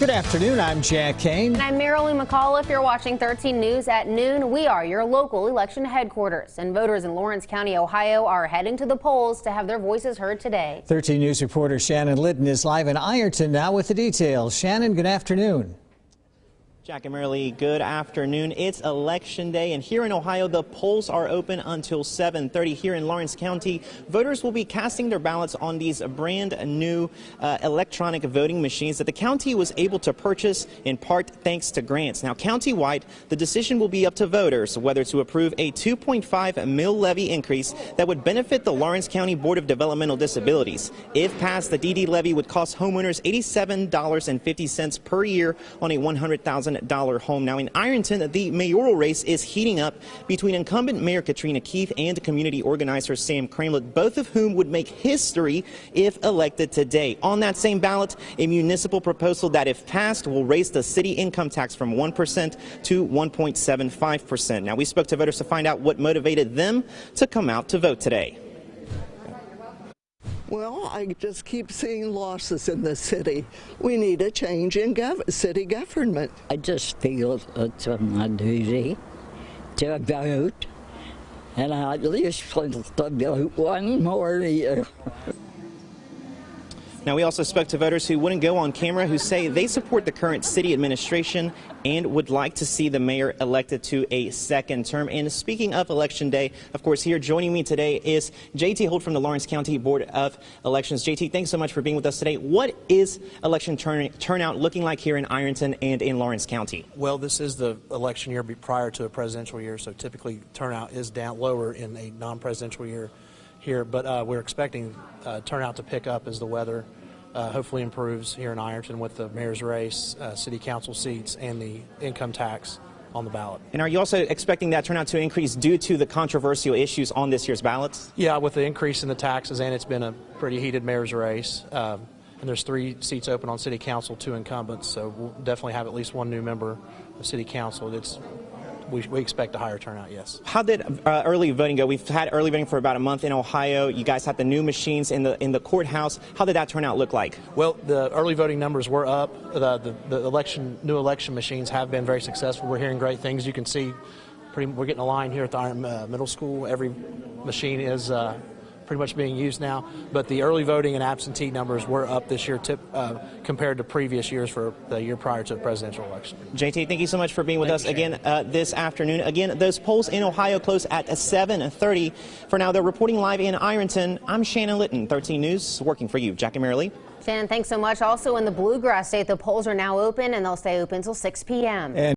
Good afternoon, I'm Jack Kane. And I'm Marilyn McCall. If you're watching 13 News at noon, we are your local election headquarters. And voters in Lawrence County, Ohio are heading to the polls to have their voices heard today. 13 News reporter Shannon Litton is live in Ironton now with the details. Shannon, good afternoon. Jack and Marilyn, good afternoon. It's election day, and here in Ohio, the polls are open until 7:30. Here in Lawrence County, voters will be casting their ballots on these brand new electronic voting machines that the county was able to purchase in part thanks to grants. Now, countywide, the decision will be up to voters whether to approve a 2.5 mil levy increase that would benefit the Lawrence County Board of Developmental Disabilities. If passed, the DD levy would cost homeowners $87.50 per year on a $100,000 home. Now in Ironton, the mayoral race is heating up between incumbent Mayor Katrina Keith and community organizer Sam Cramlett, both of whom would make history if elected today. On that same ballot, a municipal proposal that, if passed, will raise the city income tax from 1% to 1.75%. Now we spoke to voters to find out what motivated them to come out to vote today. Well, I just keep seeing losses in the city. We need a change in city government. I just feel it's my duty to vote, and I at least want to vote one more year. Now, we also spoke to voters who wouldn't go on camera, who say they support the current city administration and would like to see the mayor elected to a second term. And speaking of Election Day, of course, here joining me today is JT Holt from the Lawrence County Board of Elections. JT, thanks so much for being with us today. What is election turnout looking like here in Ironton and in Lawrence County? Well, this is the election year prior to a presidential year, so typically turnout is down lower in a non-presidential year here, but we're expecting turnout to pick up as the weather hopefully improves here in Ironton with the mayor's race, city council seats, and the income tax on the ballot. And are you also expecting that turnout to increase due to the controversial issues on this year's ballots? Yeah, with the increase in the taxes, and it's been a pretty heated mayor's race. And there's 3 seats open on city council, 2 incumbents, so we'll definitely have at least 1 new member of city council. We expect a higher turnout, yes. How did early voting go? We've had early voting for about a month in Ohio. You guys had the new machines in the courthouse. How did that turnout look like? Well, the early voting numbers were up. The new election machines have been very successful. We're hearing great things. You can see we're getting a line here at the Iron Middle School. Every machine is pretty much being used now, but the early voting and absentee numbers were up this year compared to previous years for the year prior to the presidential election. JT, thank you so much for being with us again this afternoon. Again, those polls in Ohio close at 7:30. For now, they're reporting live in Ironton. I'm Shannon Litton, 13 News, working for you. Jack and Marilyn. Shannon, thanks so much. Also in the Bluegrass State, the polls are now open, and they'll stay open until 6 p.m.